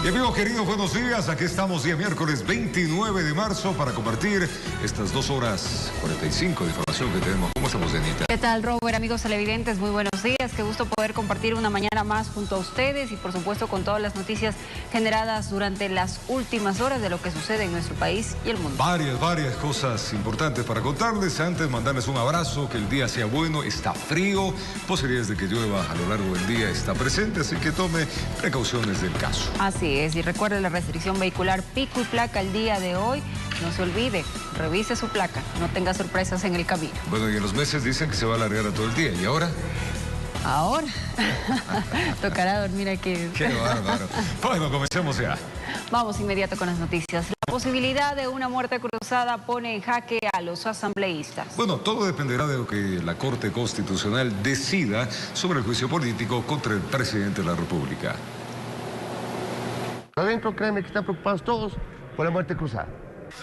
Y amigos queridos, buenos días. Aquí estamos día miércoles 29 de marzo para compartir estas 2 horas 45 de información que tenemos. ¿Cómo estamos, Denita? ¿Qué tal, Robert? Amigos televidentes, muy buenos días. Qué gusto poder compartir una mañana más junto a ustedes y por supuesto con todas las noticias generadas durante las últimas horas de lo que sucede en nuestro país y el mundo. Varias cosas importantes para contarles. Antes, mandarles un abrazo, que el día sea bueno, está frío, posibilidades de que llueva a lo largo del día está presente, así que tome precauciones del caso. Así es, y recuerde la restricción vehicular pico y placa el día de hoy. No se olvide, revise su placa, no tenga sorpresas en el camino. Bueno, y en los meses dicen que se va a alargar a todo el día, ¿y ahora? Ahora tocará dormir aquí. Qué bárbaro. Bueno, comencemos ya. Vamos inmediato con las noticias. La posibilidad de una muerte cruzada pone en jaque a los asambleístas. Bueno, todo dependerá de lo que la Corte Constitucional decida sobre el juicio político contra el presidente de la República. Adentro, créeme que están preocupados todos por la muerte cruzada.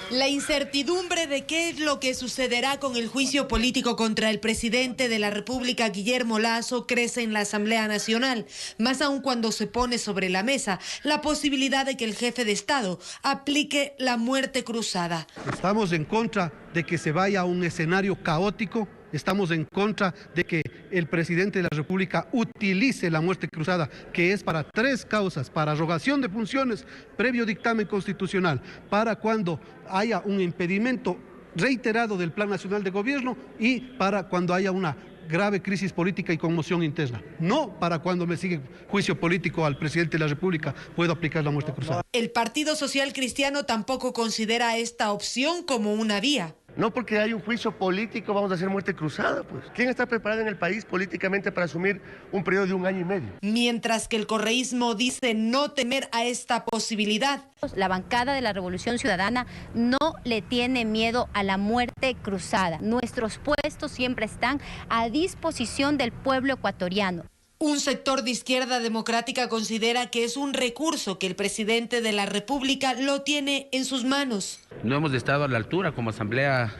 La incertidumbre de qué es lo que sucederá con el juicio político contra el presidente de la República, Guillermo Lasso, crece en la Asamblea Nacional, más aún cuando se pone sobre la mesa la posibilidad de que el jefe de Estado aplique la muerte cruzada. Estamos en contra de que se vaya a un escenario caótico. Estamos en contra de que el presidente de la República utilice la muerte cruzada, que es para 3 causas: para arrogación de funciones, previo dictamen constitucional, para cuando haya un impedimento reiterado del Plan Nacional de Gobierno y para cuando haya una grave crisis política y conmoción interna. No para cuando me sigue juicio político al presidente de la República puedo aplicar la muerte cruzada. El Partido Social Cristiano tampoco considera esta opción como una vía. No porque hay un juicio político vamos a hacer muerte cruzada, pues. ¿Quién está preparado en el país políticamente para asumir un periodo de 1 año y medio? Mientras que el correísmo dice no temer a esta posibilidad. La bancada de la Revolución Ciudadana no le tiene miedo a la muerte cruzada. Nuestros puestos siempre están a disposición del pueblo ecuatoriano. Un sector de Izquierda Democrática considera que es un recurso que el presidente de la República lo tiene en sus manos. No hemos estado a la altura como Asamblea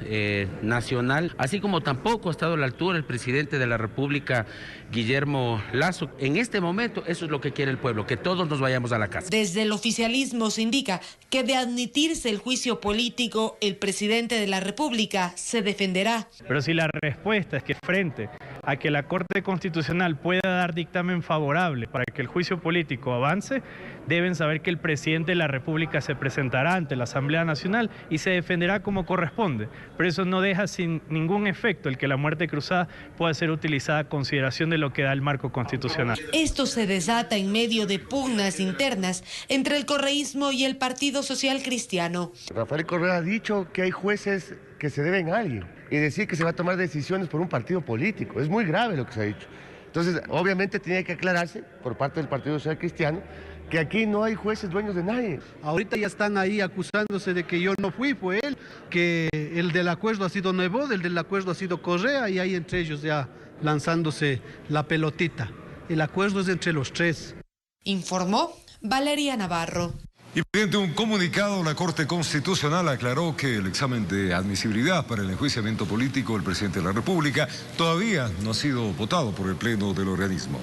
Nacional, así como tampoco ha estado a la altura el presidente de la República, Guillermo Lasso. En este momento eso es lo que quiere el pueblo, que todos nos vayamos a la casa. Desde el oficialismo se indica que de admitirse el juicio político, el presidente de la República se defenderá. Pero si la respuesta es que frente a que la Corte Constitucional pueda dar dictamen favorable para que el juicio político avance, deben saber que el presidente de la República se presentará ante la Asamblea Nacional y se defenderá como corresponde. Pero eso no deja sin ningún efecto el que la muerte cruzada pueda ser utilizada a consideración de lo que da el marco constitucional. Esto se desata en medio de pugnas internas entre el correísmo y el Partido Social Cristiano. Rafael Correa ha dicho que hay jueces que se deben a alguien y decir que se va a tomar decisiones por un partido político. Es muy grave lo que se ha dicho. Entonces, obviamente tiene que aclararse por parte del Partido Social Cristiano que aquí no hay jueces dueños de nadie. Ahorita ya están ahí acusándose de que yo no fui, fue él, que el del acuerdo ha sido Nebot, el del acuerdo ha sido Correa, y ahí entre ellos ya lanzándose la pelotita. El acuerdo es entre los 3. Informó Valeria Navarro. Y mediante un comunicado, la Corte Constitucional aclaró que el examen de admisibilidad para el enjuiciamiento político del presidente de la República todavía no ha sido votado por el Pleno del organismo.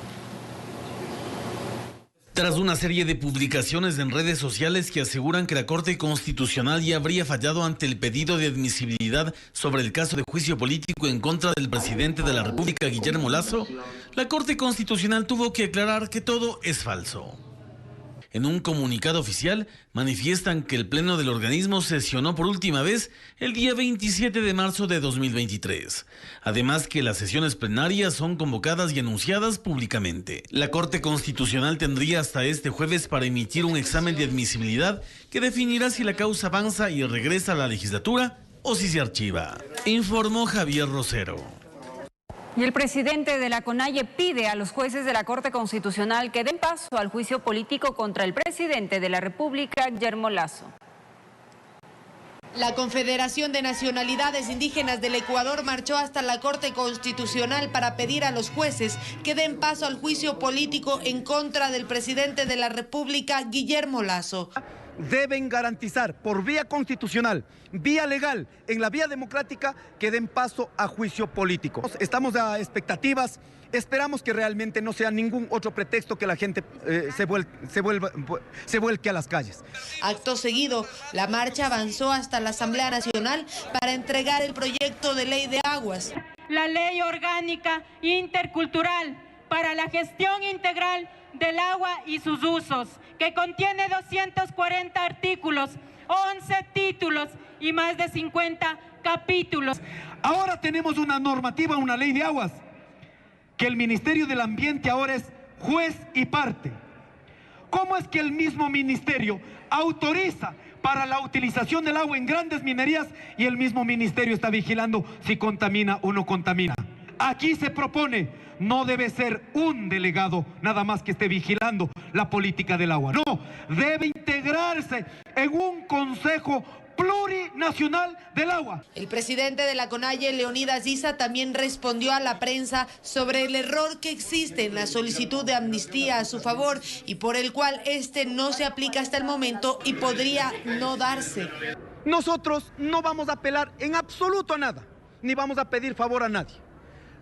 Tras una serie de publicaciones en redes sociales que aseguran que la Corte Constitucional ya habría fallado ante el pedido de admisibilidad sobre el caso de juicio político en contra del presidente de la República, Guillermo Lasso, la Corte Constitucional tuvo que aclarar que todo es falso. En un comunicado oficial, manifiestan que el Pleno del organismo sesionó por última vez el día 27 de marzo de 2023. Además que las sesiones plenarias son convocadas y anunciadas públicamente. La Corte Constitucional tendría hasta este jueves para emitir un examen de admisibilidad que definirá si la causa avanza y regresa a la legislatura o si se archiva. Informó Javier Rosero. Y el presidente de la CONAIE pide a los jueces de la Corte Constitucional que den paso al juicio político contra el presidente de la República, Guillermo Lasso. La Confederación de Nacionalidades Indígenas del Ecuador marchó hasta la Corte Constitucional para pedir a los jueces que den paso al juicio político en contra del presidente de la República, Guillermo Lasso. deben garantizar por vía constitucional, vía legal, en la vía democrática, que den paso a juicio político. Estamos a expectativas, esperamos que realmente no sea ningún otro pretexto que la gente se vuelque a las calles. Acto seguido, la marcha avanzó hasta la Asamblea Nacional para entregar el proyecto de ley de aguas. La ley orgánica intercultural para la gestión integral del agua y sus usos, que contiene 240 artículos, 11 títulos y más de 50 capítulos. Ahora tenemos una normativa, una ley de aguas, que el Ministerio del Ambiente ahora es juez y parte. ¿Cómo es que el mismo ministerio autoriza para la utilización del agua en grandes minerías y el mismo ministerio está vigilando si contamina o no contamina? Aquí se propone, no debe ser un delegado nada más que esté vigilando la política del agua. No, debe integrarse en un consejo plurinacional del agua. El presidente de la CONAIE, Leonidas Issa, también respondió a la prensa sobre el error que existe en la solicitud de amnistía a su favor y por el cual este no se aplica hasta el momento y podría no darse. Nosotros no vamos a apelar en absoluto a nada, ni vamos a pedir favor a nadie.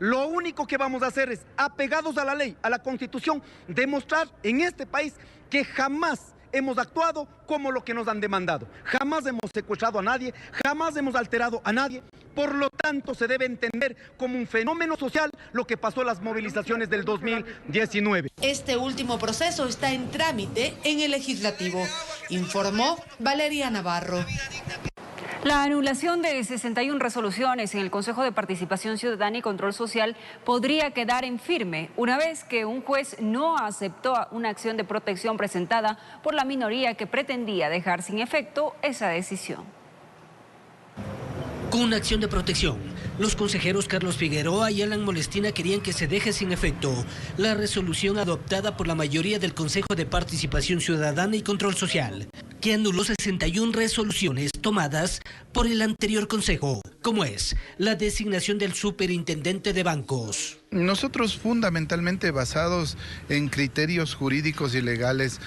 Lo único que vamos a hacer es, apegados a la ley, a la Constitución, demostrar en este país que jamás hemos actuado como lo que nos han demandado. Jamás hemos secuestrado a nadie, jamás hemos alterado a nadie. Por lo tanto, se debe entender como un fenómeno social lo que pasó en las movilizaciones del 2019. Este último proceso está en trámite en el Legislativo, informó Valeria Navarro. La anulación de 61 resoluciones en el Consejo de Participación Ciudadana y Control Social podría quedar en firme una vez que un juez no aceptó una acción de protección presentada por la minoría que pretendía dejar sin efecto esa decisión. Con una acción de protección, los consejeros Carlos Figueroa y Alan Molestina querían que se deje sin efecto la resolución adoptada por la mayoría del Consejo de Participación Ciudadana y Control Social, que anuló 61 resoluciones tomadas por el anterior Consejo, como es la designación del superintendente de bancos. Nosotros fundamentalmente basados en criterios jurídicos y legales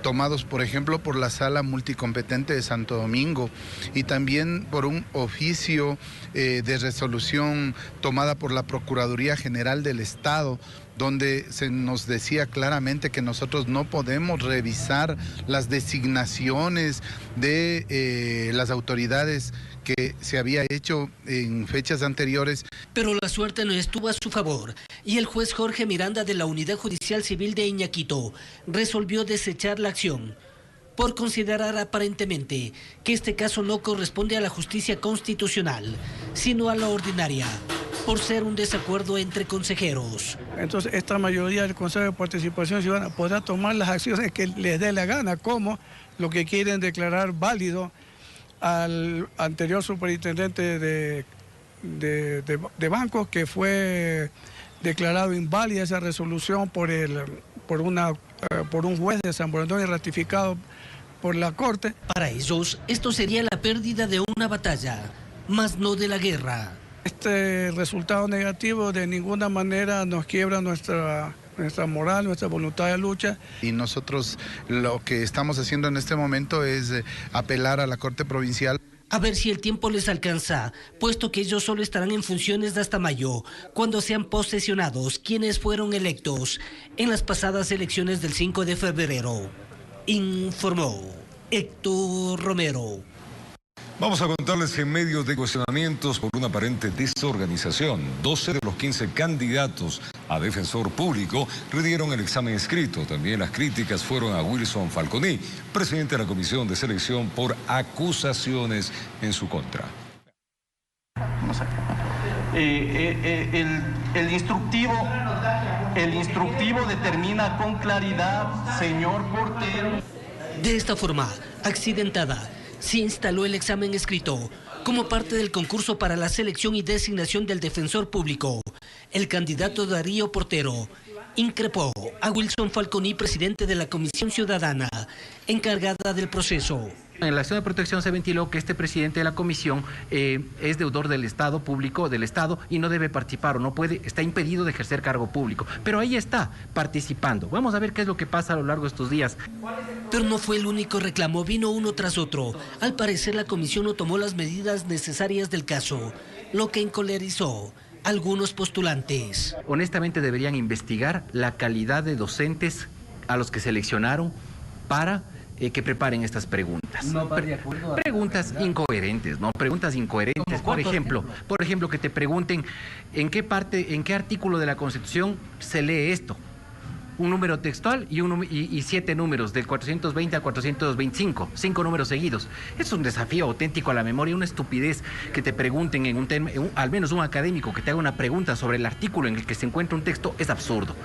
tomados, por ejemplo, por la Sala Multicompetente de Santo Domingo y también por un oficio de resolución tomada por la Procuraduría General del Estado, donde se nos decía claramente que nosotros no podemos revisar las designaciones de las autoridades que se había hecho en fechas anteriores. Pero la suerte no estuvo a su favor y el juez Jorge Miranda de la Unidad Judicial Civil de Iñaquito resolvió desechar la acción por considerar aparentemente que este caso no corresponde a la justicia constitucional, sino a la ordinaria, por ser un desacuerdo entre consejeros. Entonces, esta mayoría del Consejo de Participación Ciudadana podrá tomar las acciones que les dé la gana, como lo que quieren declarar válido al anterior superintendente de bancos, que fue declarado inválida esa resolución por un juez de San Borondón y ratificado por la Corte. Para ellos, esto sería la pérdida de una batalla, más no de la guerra. Este resultado negativo de ninguna manera nos quiebra nuestra moral, nuestra voluntad de lucha. Y nosotros lo que estamos haciendo en este momento es apelar a la Corte Provincial. A ver si el tiempo les alcanza, puesto que ellos solo estarán en funciones hasta mayo, cuando sean posesionados quienes fueron electos en las pasadas elecciones del 5 de febrero. Informó Héctor Romero. Vamos a contarles que en medio de cuestionamientos por una aparente desorganización, 12 de los 15 candidatos a defensor público rindieron el examen escrito. También las críticas fueron a Wilson Falconi, presidente de la Comisión de Selección, por acusaciones en su contra. El instructivo determina con claridad, señor portero. De esta forma, accidentada, se instaló el examen escrito como parte del concurso para la selección y designación del defensor público. El candidato Darío Portero increpó a Wilson Falconi, presidente de la Comisión Ciudadana, encargada del proceso. En la acción de protección se ventiló que este presidente de la comisión es deudor del Estado público, del Estado, y no debe participar o no puede, está impedido de ejercer cargo público. Pero ahí está, participando. Vamos a ver qué es lo que pasa a lo largo de estos días. Pero no fue el único reclamo, vino uno tras otro. Al parecer la comisión no tomó las medidas necesarias del caso, lo que encolerizó a algunos postulantes. Honestamente deberían investigar la calidad de docentes a los que seleccionaron para que preparen estas preguntas. No va de acuerdo. Preguntas incoherentes, ¿no? Preguntas incoherentes. Por ejemplo, que te pregunten en qué artículo de la Constitución se lee esto. Un número textual y 7 números, del 420 al 425, 5 números seguidos. Es un desafío auténtico a la memoria, una estupidez que te pregunten al menos un académico que te haga una pregunta sobre el artículo en el que se encuentra un texto, es absurdo.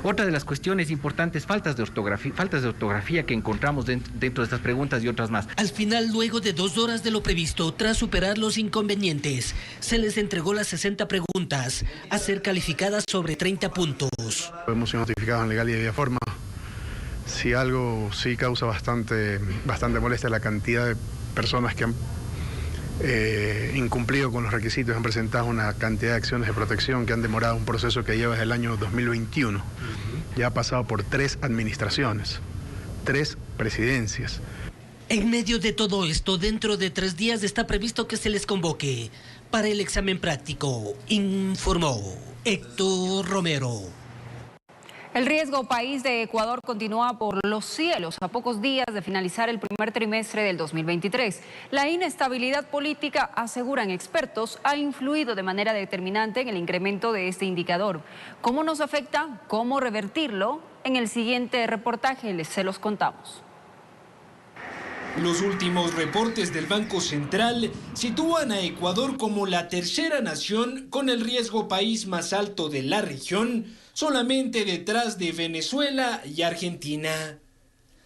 Otra de las cuestiones importantes, faltas de ortografía que encontramos dentro de estas preguntas y otras más. Al final, luego de 2 horas de lo previsto, tras superar los inconvenientes, se les entregó las 60 preguntas a ser calificadas sobre 30 puntos. Hemos sido notificados en legal y de forma. Si algo sí causa bastante molestia la cantidad de personas que han incumplido con los requisitos, han presentado una cantidad de acciones de protección que han demorado un proceso que lleva desde el año 2021. Ya ha pasado por 3 administraciones, 3 presidencias. En medio de todo esto, dentro de 3 días está previsto que se les convoque para el examen práctico, informó Héctor Romero. El riesgo país de Ecuador continúa por los cielos a pocos días de finalizar el primer trimestre del 2023. La inestabilidad política, aseguran expertos, ha influido de manera determinante en el incremento de este indicador. ¿Cómo nos afecta? ¿Cómo revertirlo? En el siguiente reportaje se los contamos. Los últimos reportes del Banco Central sitúan a Ecuador como la tercera nación con el riesgo país más alto de la región, solamente detrás de Venezuela y Argentina.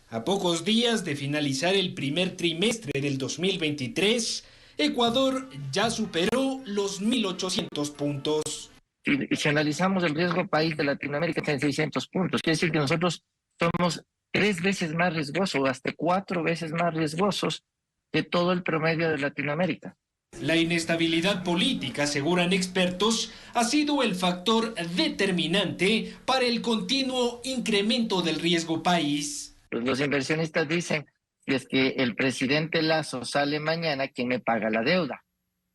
A pocos días de finalizar el primer trimestre del 2023, Ecuador ya superó los 1.800 puntos. Si analizamos el riesgo país de Latinoamérica, está en 600 puntos. Quiere decir que nosotros somos 3 veces más riesgosos, hasta 4 veces más riesgosos que todo el promedio de Latinoamérica. La inestabilidad política, aseguran expertos, ha sido el factor determinante para el continuo incremento del riesgo país. Pues los inversionistas dicen, si es que el presidente Lasso sale mañana, ¿quién me paga la deuda?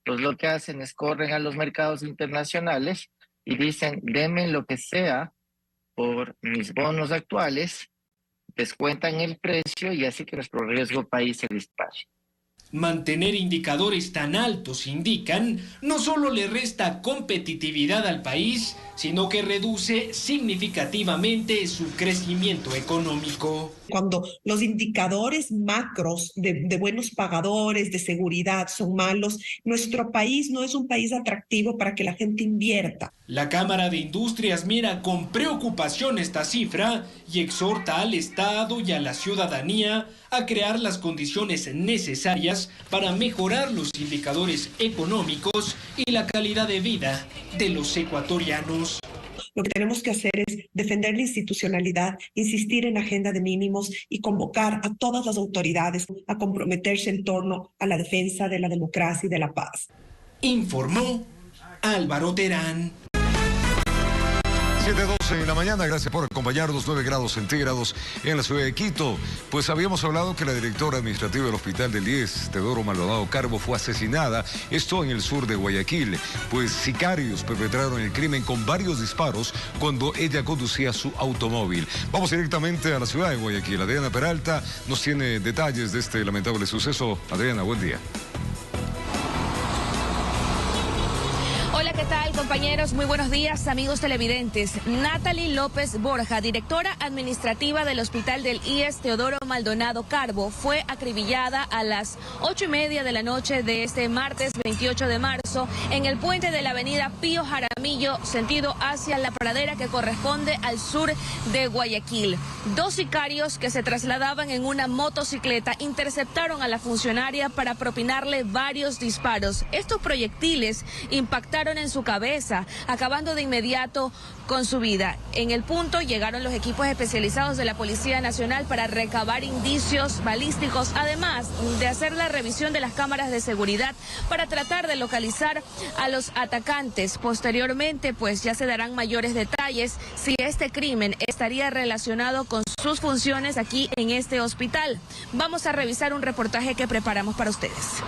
Pues lo que hacen es corren a los mercados internacionales y dicen, denme lo que sea por mis bonos actuales, descuentan el precio y así que nuestro riesgo país se dispare. Mantener indicadores tan altos, indican, no solo le resta competitividad al país, sino que reduce significativamente su crecimiento económico. Cuando los indicadores macros de buenos pagadores, de seguridad son malos, nuestro país no es un país atractivo para que la gente invierta. La Cámara de Industrias mira con preocupación esta cifra y exhorta al Estado y a la ciudadanía a crear las condiciones necesarias para mejorar los indicadores económicos y la calidad de vida de los ecuatorianos. Lo que tenemos que hacer es defender la institucionalidad, insistir en agenda de mínimos y convocar a todas las autoridades a comprometerse en torno a la defensa de la democracia y de la paz. Informó Álvaro Terán. 7:12 en la mañana, gracias por acompañarnos. 9 grados centígrados en la ciudad de Quito. Pues habíamos hablado que la directora administrativa del Hospital del IES, Teodoro Maldonado Carbo, fue asesinada, esto en el sur de Guayaquil. Pues sicarios perpetraron el crimen con varios disparos cuando ella conducía su automóvil. Vamos directamente a la ciudad de Guayaquil. Adriana Peralta nos tiene detalles de este lamentable suceso. Adriana, buen día. Hola, ¿qué tal, compañeros? Muy buenos días, amigos televidentes. Natalie López Borja, directora administrativa del Hospital del IES Teodoro Maldonado Carbo, fue acribillada a las 8:30 de la noche de este martes 28 de marzo en el puente de la avenida Pío Jaramillo, sentido hacia la pradera que corresponde al sur de Guayaquil. 2 sicarios que se trasladaban en una motocicleta interceptaron a la funcionaria para propinarle varios disparos. Estos proyectiles impactaron dispararon en su cabeza, acabando de inmediato con su vida. En el punto llegaron los equipos especializados de la Policía Nacional para recabar indicios balísticos, además de hacer la revisión de las cámaras de seguridad para tratar de localizar a los atacantes. Posteriormente, pues ya se darán mayores detalles si este crimen estaría relacionado con sus funciones aquí en este hospital. Vamos a revisar un reportaje que preparamos para ustedes.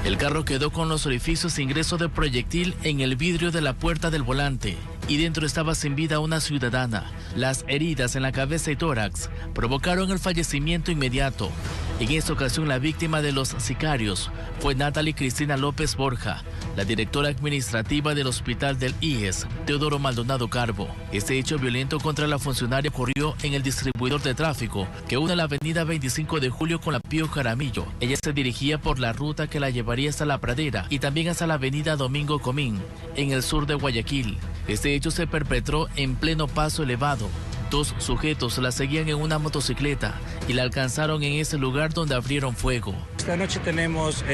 El carro quedó con los orificios de ingreso de proyectil en el vidrio de la puerta del volante y dentro estaba sin vida una ciudadana. Las heridas en la cabeza y tórax provocaron el fallecimiento inmediato. En esta ocasión la víctima de los sicarios fue Natalie Cristina López Borja, la directora administrativa del hospital del IES, Teodoro Maldonado Carbo. Este hecho violento contra la funcionaria ocurrió en el distribuidor de tráfico que une la avenida 25 de Julio con la Pío Jaramillo. Ella se dirigía por la ruta que la llevaría hasta La Pradera y también hasta la avenida Domingo Comín, en el sur de Guayaquil. Este hecho se perpetró en pleno paso elevado. Dos sujetos la seguían en una motocicleta y la alcanzaron en ese lugar donde abrieron fuego. Esta noche tenemos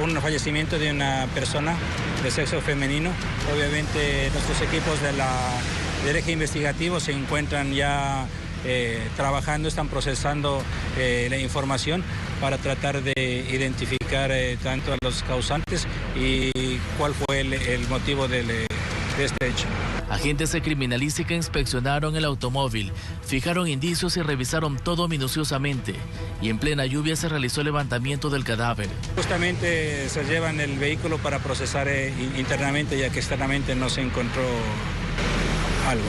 un fallecimiento de una persona de sexo femenino. Obviamente nuestros equipos del eje investigativo se encuentran ya trabajando, están procesando la información para tratar de identificar tanto a los causantes y cuál fue el motivo de este hecho. Agentes de criminalística inspeccionaron el automóvil, fijaron indicios y revisaron todo minuciosamente. Y en plena lluvia se realizó el levantamiento del cadáver. Justamente se llevan el vehículo para procesar internamente, ya que externamente no se encontró algo.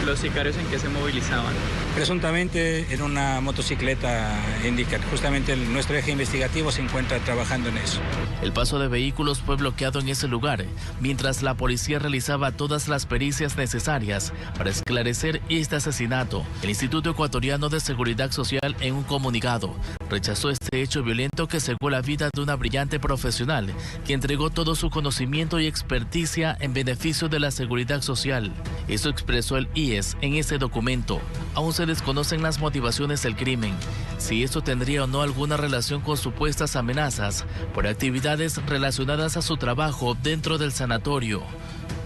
¿Los sicarios en qué se movilizaban? Presuntamente en una motocicleta, indican. Justamente nuestro eje investigativo se encuentra trabajando en eso. El paso de vehículos fue bloqueado en ese lugar, mientras la policía realizaba todas las pericias necesarias para esclarecer este asesinato. El Instituto Ecuatoriano de Seguridad Social, en un comunicado, rechazó este hecho violento que cegó la vida de una brillante profesional que entregó todo su conocimiento y experticia en beneficio de la seguridad social. Eso expresó el IES en ese documento. Aún se desconocen las motivaciones del crimen, si esto tendría o no alguna relación con supuestas amenazas por actividades relacionadas a su trabajo dentro del sanatorio,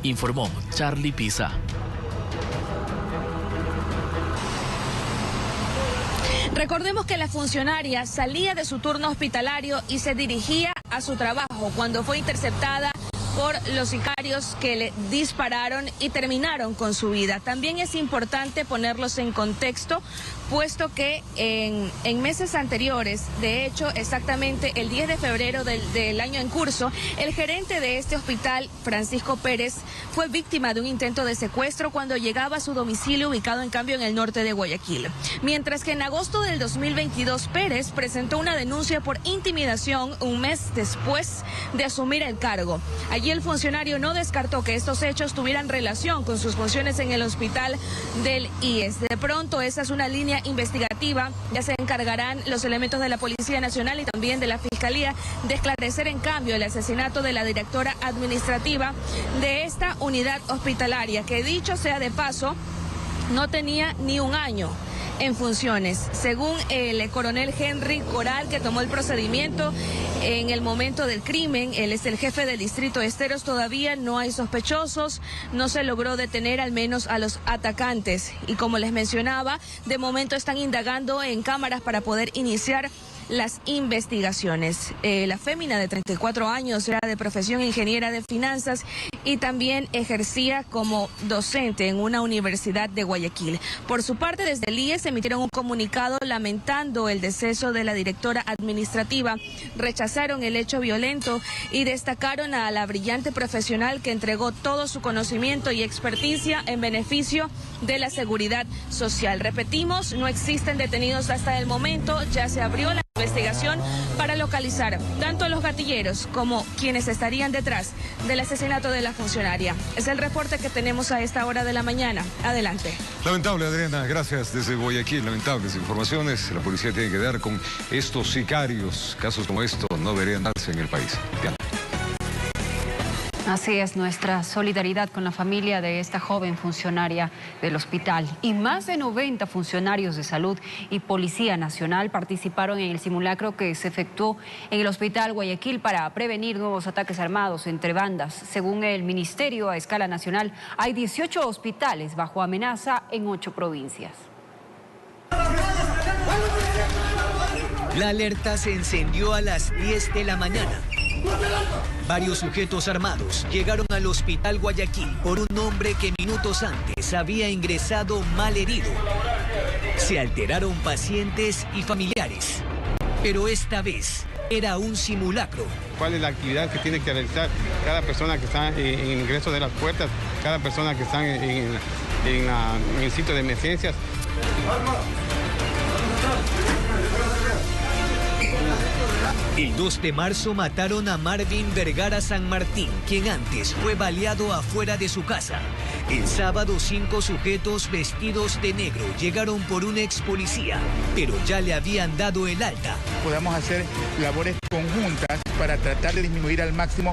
informó Charlie Pisa. Recordemos que la funcionaria salía de su turno hospitalario y se dirigía a su trabajo cuando fue interceptada por los sicarios que le dispararon y terminaron con su vida. También es importante ponerlos en contexto, puesto que en meses anteriores, de hecho exactamente el 10 de febrero del año en curso, el gerente de este hospital, Francisco Pérez, fue víctima de un intento de secuestro cuando llegaba a su domicilio ubicado en cambio en el norte de Guayaquil. Mientras que en agosto del 2022 Pérez presentó una denuncia por intimidación un mes después de asumir el cargo. Allí el funcionario no descartó que estos hechos tuvieran relación con sus funciones en el hospital del IES. De pronto esa es una línea investigativa, ya se encargarán los elementos de la Policía Nacional y también de la Fiscalía de esclarecer en cambio el asesinato de la directora administrativa de esta unidad hospitalaria, que dicho sea de paso, no tenía ni un año en funciones. Según el coronel Henry Coral, que tomó el procedimiento en el momento del crimen, él es el jefe del distrito de Esteros, todavía no hay sospechosos, no se logró detener al menos a los atacantes. Y como les mencionaba, de momento están indagando en cámaras para poder iniciar las investigaciones. La fémina de 34 años era de profesión ingeniera de finanzas y también ejercía como docente en una universidad de Guayaquil. Por su parte, desde el IES emitieron un comunicado lamentando el deceso de la directora administrativa, rechazaron el hecho violento y destacaron a la brillante profesional que entregó todo su conocimiento y experticia en beneficio de la seguridad social. Repetimos, no existen detenidos hasta el momento, ya se abrió la investigación para localizar tanto a los gatilleros como quienes estarían detrás del asesinato de la funcionaria. Es el reporte que tenemos a esta hora de la mañana. Adelante. Lamentable, Adriana, gracias desde Guayaquil. Lamentables informaciones. La policía tiene que dar con estos sicarios. Casos como estos no deberían darse en el país. Diana. Así es, nuestra solidaridad con la familia de esta joven funcionaria del hospital. Y más de 90 funcionarios de salud y Policía Nacional participaron en el simulacro que se efectuó en el Hospital Guayaquil para prevenir nuevos ataques armados entre bandas. Según el Ministerio, a escala nacional, hay 18 hospitales bajo amenaza en 8 provincias. La alerta se encendió a las 10 de la mañana. Varios sujetos armados llegaron al Hospital Guayaquil por un hombre que minutos antes había ingresado mal herido. Se alteraron pacientes y familiares, pero esta vez era un simulacro. ¿Cuál es la actividad que tiene que realizar cada persona que está en el ingreso de las puertas, cada persona que está en el sitio de emergencias? El 2 de marzo mataron a Marvin Vergara San Martín, quien antes fue baleado afuera de su casa. El sábado 5 sujetos vestidos de negro llegaron por un ex policía, pero ya le habían dado el alta. Podamos hacer labores conjuntas para tratar de disminuir al máximo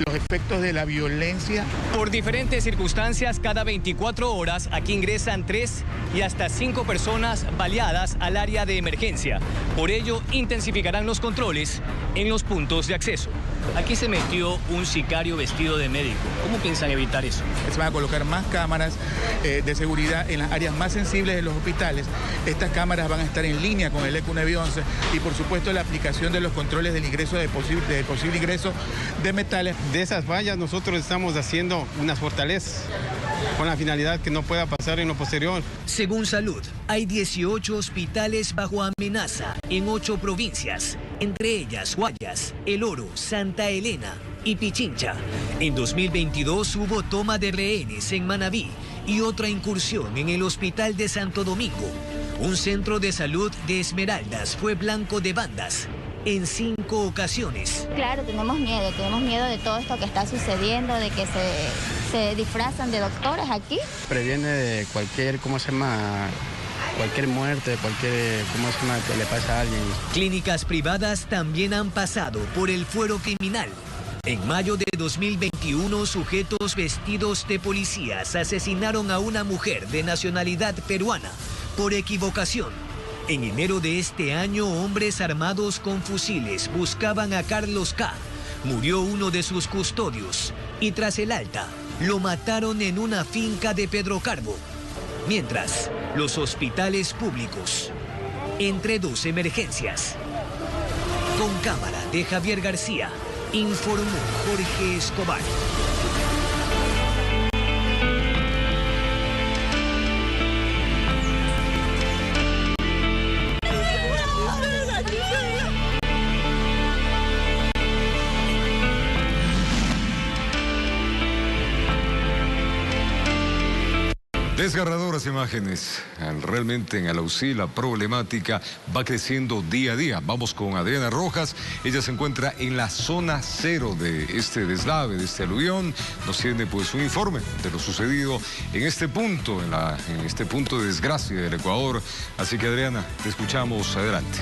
los efectos de la violencia. Por diferentes circunstancias, cada 24 horas aquí ingresan 3 y hasta 5 personas baleadas al área de emergencia. Por ello, intensificarán los controles en los puntos de acceso. Aquí se metió un sicario vestido de médico. ¿Cómo piensan evitar eso? Se van a colocar más cámaras de seguridad en las áreas más sensibles de los hospitales. Estas cámaras van a estar en línea con el ECU 911 y, por supuesto, la aplicación de los controles del ingreso de posible ingreso de metales. De esas vallas nosotros estamos haciendo unas fortalezas con la finalidad que no pueda pasar en lo posterior. Según Salud, hay 18 hospitales bajo amenaza en 8 provincias, entre ellas Guayas, El Oro, Santa Elena y Pichincha. En 2022 hubo toma de rehenes en Manabí y otra incursión en el Hospital de Santo Domingo. Un centro de salud de Esmeraldas fue blanco de bandas en 5 ocasiones. Claro, tenemos miedo de todo esto que está sucediendo, de que se disfrazan de doctores aquí. Previene de cualquier, cualquier muerte, que le pasa a alguien. Clínicas privadas también han pasado por el fuero criminal. En mayo de 2021, sujetos vestidos de policías asesinaron a una mujer de nacionalidad peruana por equivocación. En enero de este año, hombres armados con fusiles buscaban a Carlos K. Murió uno de sus custodios y tras el alta, lo mataron en una finca de Pedro Carbo. Mientras, los hospitales públicos, entre 2 emergencias. Con cámara de Javier García, informó Jorge Escobar. Desgarradoras imágenes. Realmente en Alausí la problemática va creciendo día a día. Vamos con Adriana Rojas. Ella se encuentra en la zona 0 de este deslave, de este aluvión. Nos tiene pues un informe de lo sucedido en este punto, en este punto de desgracia del Ecuador. Así que Adriana, te escuchamos. Adelante.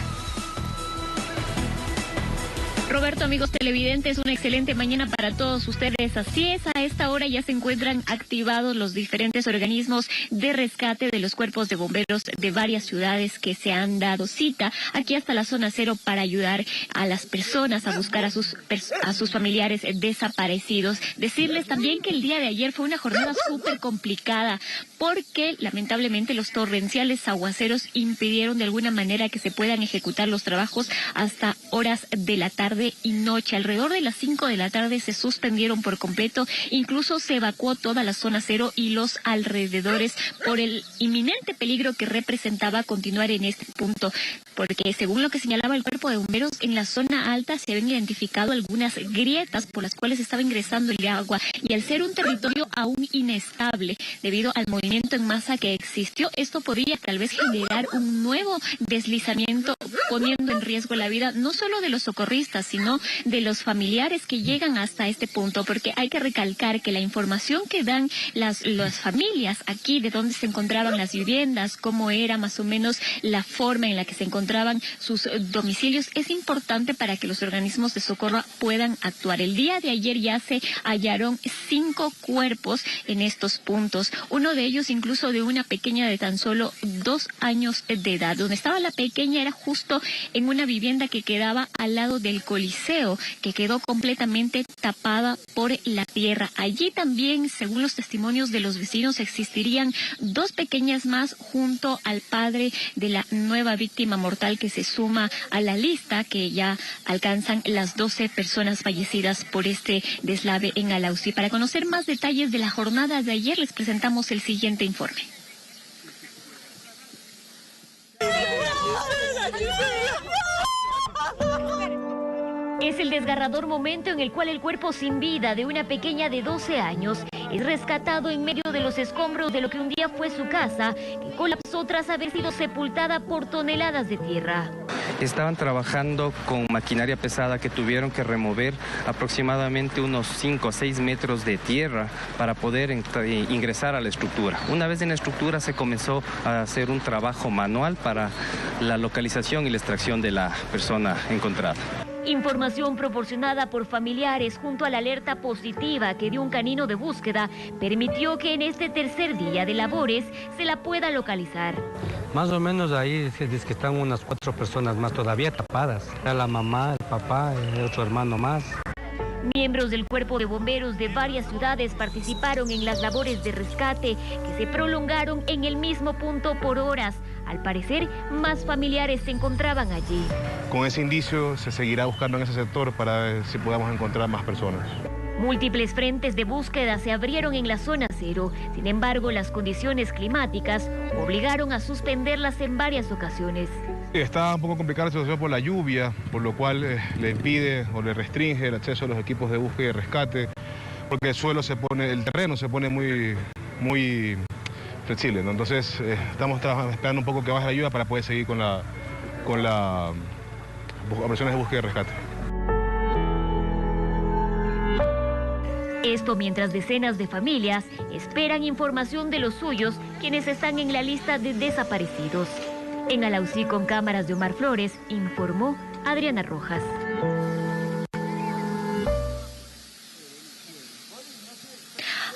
Roberto, amigos televidentes, una excelente mañana para todos ustedes. Así es, a esta hora ya se encuentran activados los diferentes organismos de rescate de los cuerpos de bomberos de varias ciudades que se han dado cita aquí hasta la zona 0 para ayudar a las personas a buscar a sus familiares desaparecidos. Decirles también que el día de ayer fue una jornada súper complicada porque lamentablemente los torrenciales aguaceros impidieron de alguna manera que se puedan ejecutar los trabajos hasta horas de la tarde y noche. Alrededor de las 5 de la tarde se suspendieron por completo, incluso se evacuó toda la zona 0 y los alrededores por el inminente peligro que representaba continuar en este punto, porque según lo que señalaba el cuerpo de bomberos, en la zona alta se habían identificado algunas grietas por las cuales estaba ingresando el agua y al ser un territorio aún inestable debido al movimiento en masa que existió, esto podría tal vez generar un nuevo deslizamiento poniendo en riesgo la vida no solo de los socorristas, sino de los familiares que llegan hasta este punto, porque hay que recalcar que la información que dan las familias aquí de dónde se encontraban las viviendas, cómo era más o menos la forma en la que se encontraban encontraban sus domicilios. Es importante para que los organismos de socorro puedan actuar. El día de ayer ya se hallaron 5 cuerpos en estos puntos. Uno de ellos incluso de una pequeña de tan solo 2 años de edad. Donde estaba la pequeña era justo en una vivienda que quedaba al lado del Coliseo, que quedó completamente tapada por la tierra. Allí también, según los testimonios de los vecinos, existirían 2 pequeñas más junto al padre de la nueva víctima mortal que se suma a la lista, que ya alcanzan las 12 personas fallecidas por este deslave en Alausí. Para conocer más detalles de la jornada de ayer, les presentamos el siguiente informe. Es el desgarrador momento en el cual el cuerpo sin vida de una pequeña de 12 años es rescatado en medio de los escombros de lo que un día fue su casa, que colapsó tras haber sido sepultada por toneladas de tierra. Estaban trabajando con maquinaria pesada que tuvieron que remover aproximadamente unos 5 o 6 metros de tierra para poder ingresar a la estructura. Una vez en la estructura se comenzó a hacer un trabajo manual para la localización y la extracción de la persona encontrada. Información proporcionada por familiares junto a la alerta positiva que dio un canino de búsqueda permitió que en este tercer día de labores se la pueda localizar. Más o menos ahí dice que están unas 4 personas más todavía tapadas. Está la mamá, el papá, el otro hermano más. Miembros del Cuerpo de Bomberos de varias ciudades participaron en las labores de rescate que se prolongaron en el mismo punto por horas. Al parecer, más familiares se encontraban allí. Con ese indicio se seguirá buscando en ese sector para ver si podamos encontrar más personas. Múltiples frentes de búsqueda se abrieron en la zona cero. Sin embargo, las condiciones climáticas obligaron a suspenderlas en varias ocasiones. Está un poco complicada la situación por la lluvia, por lo cual le impide o le restringe el acceso a los equipos de búsqueda y rescate, porque el terreno se pone muy flexible, ¿no? Entonces estamos esperando un poco que baje la lluvia para poder seguir con las operaciones de búsqueda y rescate. Esto mientras decenas de familias esperan información de los suyos, quienes están en la lista de desaparecidos. En Alausí, con cámaras de Omar Flores, informó Adriana Rojas.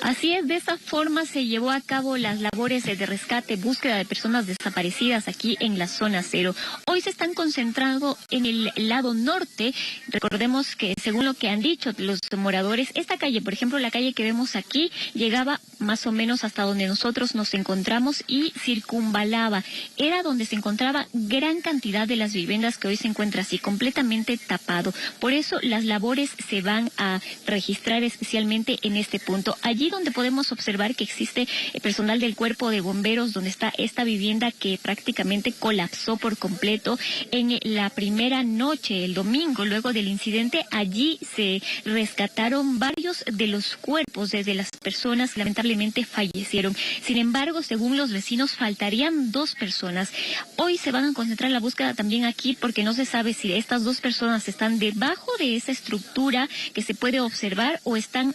Así es, de esa forma se llevó a cabo las labores de rescate, búsqueda de personas desaparecidas aquí en la zona cero. Hoy se están concentrando en el lado norte. Recordemos que, según lo que han dicho los moradores, esta calle, por ejemplo, la calle que vemos aquí, llegaba más o menos hasta donde nosotros nos encontramos y circunvalaba. Era donde se encontraba gran cantidad de las viviendas que hoy se encuentra así, completamente tapado. Por eso las labores se van a registrar especialmente en este punto. Allí donde podemos observar que existe personal del Cuerpo de Bomberos, donde está esta vivienda que prácticamente colapsó por completo en la primera noche, el domingo, luego del incidente. Allí se rescataron varios de los cuerpos de las personas que lamentablemente fallecieron. Sin embargo, según los vecinos, faltarían 2 personas. Hoy se van a concentrar la búsqueda también aquí porque no se sabe si estas 2 personas están debajo de esa estructura que se puede observar o están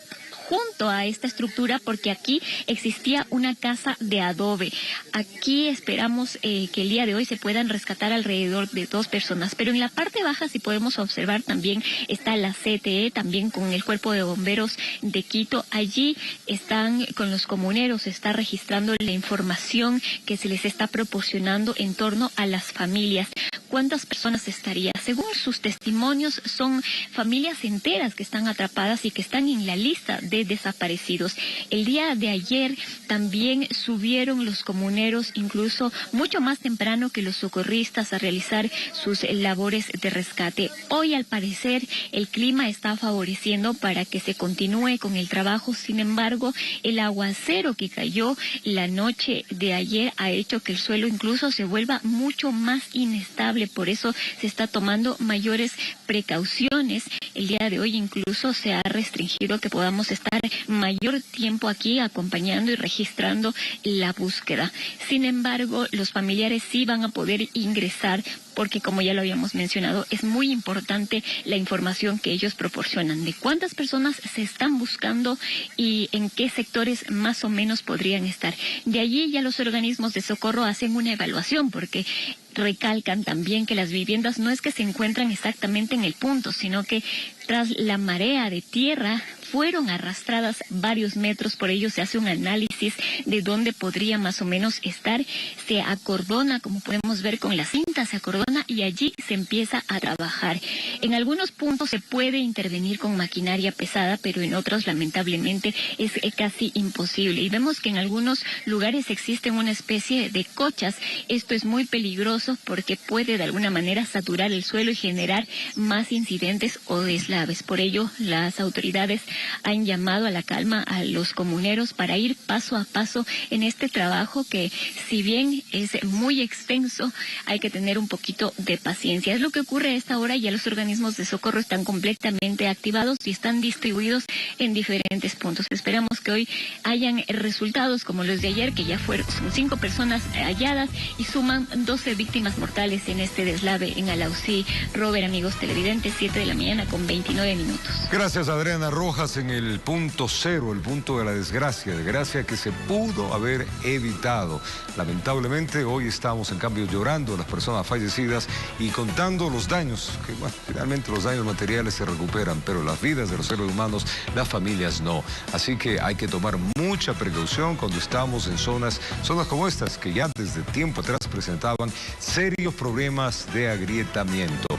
junto a esta estructura, porque aquí existía una casa de adobe. Aquí esperamos que el día de hoy se puedan rescatar alrededor de 2 personas, pero en la parte baja, si podemos observar, también está la CTE, también con el Cuerpo de Bomberos de Quito. Allí están con los comuneros, se está registrando la información que se les está proporcionando en torno a las familias. ¿Cuántas personas estaría? Según sus testimonios, son familias enteras que están atrapadas y que están en la lista de desaparecidos. El día de ayer también subieron los comuneros, incluso mucho más temprano que los socorristas, a realizar sus labores de rescate. Hoy, al parecer, el clima está favoreciendo para que se continúe con el trabajo. Sin embargo, el aguacero que cayó la noche de ayer ha hecho que el suelo incluso se vuelva mucho más inestable. Por eso se está tomando mayores precauciones. El día de hoy incluso se ha restringido que podamos estar mayor tiempo aquí acompañando y registrando la búsqueda. Sin embargo, los familiares sí van a poder ingresar porque como ya lo habíamos mencionado, es muy importante la información que ellos proporcionan de cuántas personas se están buscando y en qué sectores más o menos podrían estar. De allí ya los organismos de socorro hacen una evaluación, porque recalcan también que las viviendas no es que se encuentran exactamente en el punto, sino que tras la marea de tierra fueron arrastradas varios metros, por ello se hace un análisis de dónde podría más o menos estar, se acordona, como podemos ver con la cinta, se acordona y allí se empieza a trabajar. En algunos puntos se puede intervenir con maquinaria pesada, pero en otros lamentablemente es casi imposible. Y vemos que en algunos lugares existe una especie de cochas. Esto es muy peligroso porque puede de alguna manera saturar el suelo y generar más incidentes o deslaves. Por ello, las autoridades han llamado a la calma a los comuneros para ir paso a paso en este trabajo que, si bien es muy extenso, hay que tener un poquito de paciencia. Es lo que ocurre a esta hora. Ya los organismos de socorro están completamente activados y están distribuidos en diferentes puntos. Esperamos que hoy hayan resultados como los de ayer, que ya son 5 personas halladas y suman 12 víctimas mortales en este deslave en Alausí. Robert, amigos televidentes, 7 de la mañana con 29 minutos. Gracias, Adriana Rojas. En el punto cero, el punto de la desgracia que se pudo haber evitado. Lamentablemente hoy estamos en cambio llorando a las personas fallecidas y contando los daños, que bueno, finalmente los daños materiales se recuperan, pero las vidas de los seres humanos, las familias no. Así que hay que tomar mucha precaución cuando estamos en zonas como estas, que ya desde tiempo atrás presentaban serios problemas de agrietamiento.